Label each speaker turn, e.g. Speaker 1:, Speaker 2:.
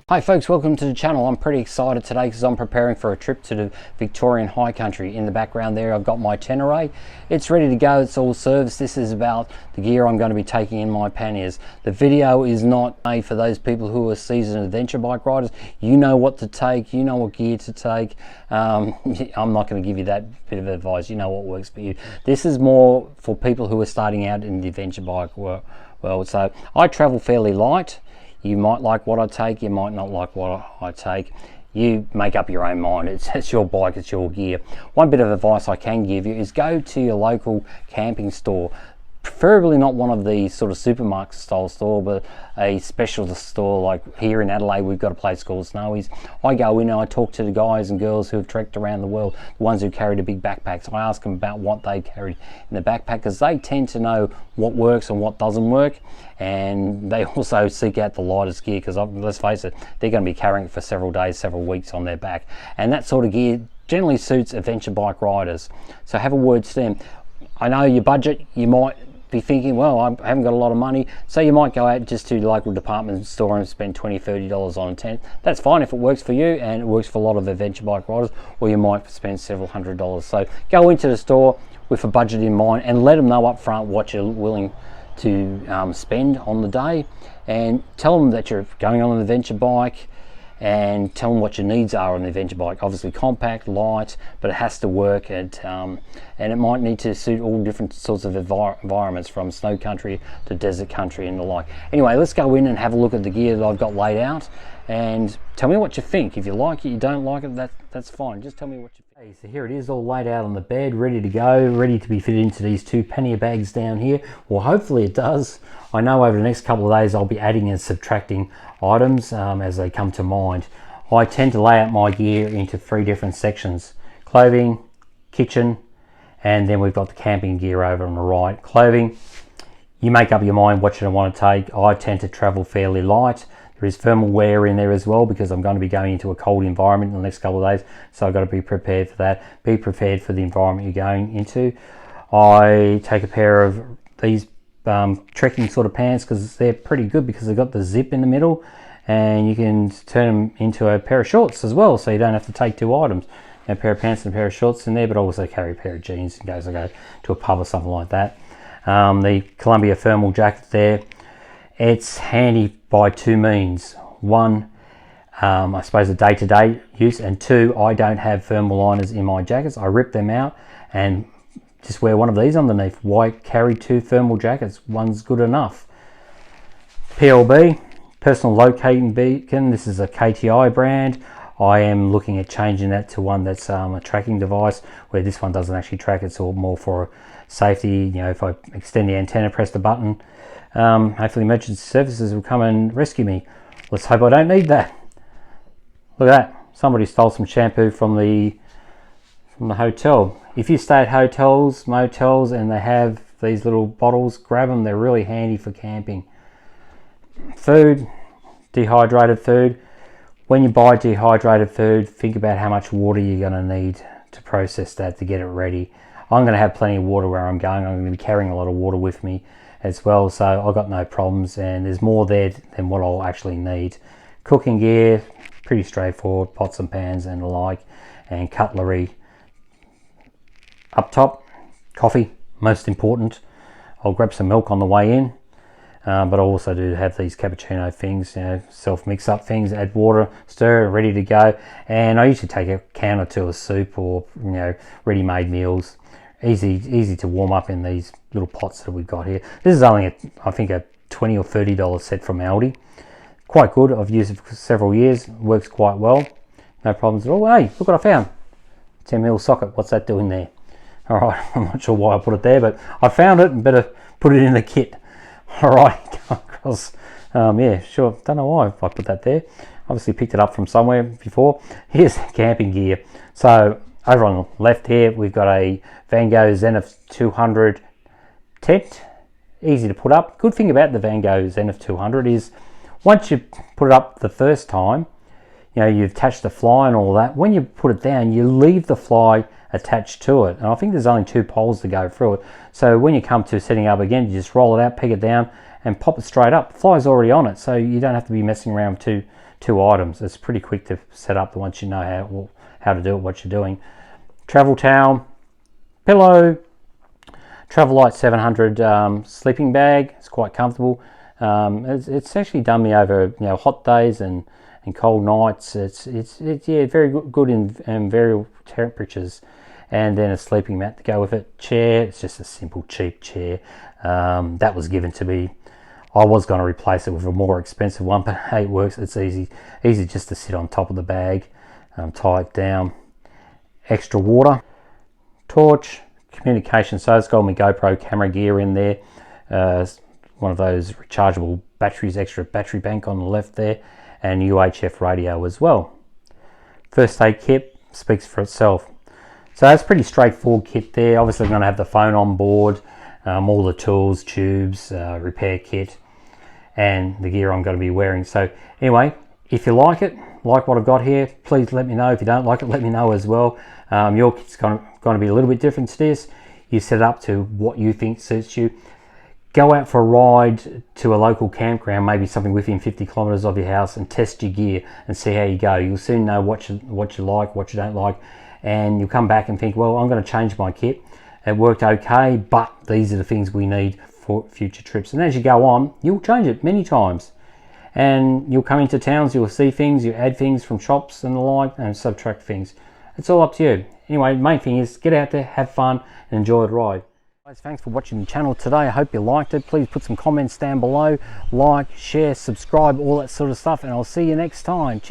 Speaker 1: Hi folks, welcome to the channel. I'm pretty excited today because I'm preparing for a trip to the Victorian High Country. In the background there I've got my Tenere. It's ready to go, it's all serviced. This is about the gear I'm going to be taking in my Panniers. The video is not made for those people who are seasoned adventure bike riders. You know what to take, you know what gear to take. I'm not going to give you that bit of advice, you know what works for you. This is more for people who are starting out in the adventure bike world. So I travel fairly light. You might like what I take, you might not like what I take. You make up your own mind. It's your bike, it's your gear. One bit of advice I can give you is go to your local camping store. Preferably not one of the sort of supermarket style store, but a specialist store. Like here in Adelaide we've got a place called Snowy's. I go in and I talk to the guys and girls who have trekked around the world, the ones who carry the big backpacks. I ask them about what they carried in the backpack because they tend to know what works and what doesn't work, and they also seek out the lightest gear because let's face it, they're going to be carrying it for several days, several weeks on their back, and that sort of gear generally suits adventure bike riders. So have a word to them. I know your budget, you might be thinking, well, I haven't got a lot of money, so you might go out just to the local department store and spend $20-30 on a tent. That's fine if it works for you, and it works for a lot of adventure bike riders, or you might spend several $100s. So go into the store with a budget in mind and let them know up front what you're willing to spend on the day, and tell them that you're going on an adventure bike, and tell them what your needs are on the adventure bike. Obviously compact, light, but it has to work, and it might need to suit all different sorts of environments, from snow country to desert country and the like. Anyway, let's go in and have a look at the gear that I've got laid out, and tell me what you think. If you like it, you don't like it, that's fine. Just tell me what you think. Okay, so here it is, all laid out on the bed, ready to go, ready to be fitted into these two pannier bags down here. Well, hopefully it does. I know over the next couple of days I'll be adding and subtracting items as they come to mind. I tend to lay out my gear into 3 different sections: clothing, kitchen, and then we've got the camping gear over on the right. Clothing, you make up your mind what you want to take. I tend to travel fairly light. There is thermal wear in there as well because I'm going to be going into a cold environment in the next couple of days, so I've got to be prepared for that. Be prepared for the environment you're going into. I take a pair of these trekking sort of pants because they're pretty good because they've got the zip in the middle, and you can turn them into a pair of shorts as well, so you don't have to take 2 items. A pair of pants and a pair of shorts in there, but I also carry a pair of jeans in case I go to a pub or something like that. The Columbia thermal jacket there, it's handy by 2 means. One, I suppose a day-to-day use, and 2, I don't have thermal liners in my jackets. I rip them out and just wear one of these underneath. Why carry 2 thermal jackets? One's good enough. PLB, personal locating beacon. This is a KTI brand. I am looking at changing that to one that's a tracking device, where this one doesn't actually track. It's all more for safety. You know, if I extend the antenna, press the button, hopefully emergency services will come and rescue me. Let's hope I don't need that. Look at that. Somebody stole some shampoo from the hotel. If you stay at hotels, motels, and they have these little bottles, grab them. They're really handy for camping. Food, dehydrated food. When you buy dehydrated food, think about how much water you're going to need to process that to get it ready. I'm going to have plenty of water where I'm going. I'm going to be carrying a lot of water with me as well, so I've got no problems, and there's more there than what I'll actually need. Cooking gear, pretty straightforward, pots and pans and the like, and cutlery. Up top, coffee, most important. I'll grab some milk on the way in, but I also do have these cappuccino things, you know, self mix up things, add water, stir, ready to go. And I usually take a can or 2 of soup, or, you know, ready-made meals. Easy to warm up in these little pots that we've got here. This is only I think a $20 or $30 set from Aldi. Quite good. I've used it for several years. Works quite well. No problems at all. Hey, look what I found. 10mm socket. What's that doing there? All right, I'm not sure why I put it there, but I found it and better put it in the kit. All right, across. Yeah, sure. Don't know why I put that there. Obviously picked it up from somewhere before. Here's camping gear. So over on the left here, we've got a Van Gogh Zenith 200 tent. Easy to put up. Good thing about the Van Gogh Zenith 200 is once you put it up the first time, you know, you've attached the fly and all that. When you put it down, you leave the fly attached to it, and I think there's only 2 poles to go through it. So when you come to setting up again, you just roll it out, peg it down, and pop it straight up. The fly's already on it, so you don't have to be messing around with two 2 items. It's pretty quick to set up once you know how to do it, what you're doing. Travel towel, pillow, Travel Light 700 sleeping bag. It's quite comfortable. It's actually done me over hot days and cold nights. It's yeah, very good in variable temperatures. And then a sleeping mat to go with it. Chair, it's just a simple cheap chair that was given to me. I was going to replace it with a more expensive one, but hey, it works. It's easy just to sit on top of the bag, tie it down. Extra water, torch, communication. So it's got my GoPro camera gear in there. One of those rechargeable batteries, extra battery bank on the left there, and UHF radio as well. First aid kit speaks for itself. So that's pretty straightforward kit there. Obviously I'm going to have the phone on board, all the tools, tubes, repair kit, and the gear I'm going to be wearing. So anyway, if you like it, like what I've got here, please let me know. If you don't like it, let me know as well. Your kit's going to be a little bit different to this. You set it up to what you think suits you. Go out for a ride to a local campground, maybe something within 50 kilometers of your house, and test your gear and see how you go. You'll soon know what you like, what you don't like, and you'll come back and think, well, I'm going to change my kit. It worked okay, but these are the things we need for future trips. And as you go on, you'll change it many times. And you'll come into towns, you'll see things, you add things from shops and the like, and subtract things. It's all up to you. Anyway, the main thing is get out there, have fun, and enjoy the ride. Guys, thanks for watching the channel today. I hope you liked it. Please put some comments down below. Like, share, subscribe, all that sort of stuff, and I'll see you next time. Cheers.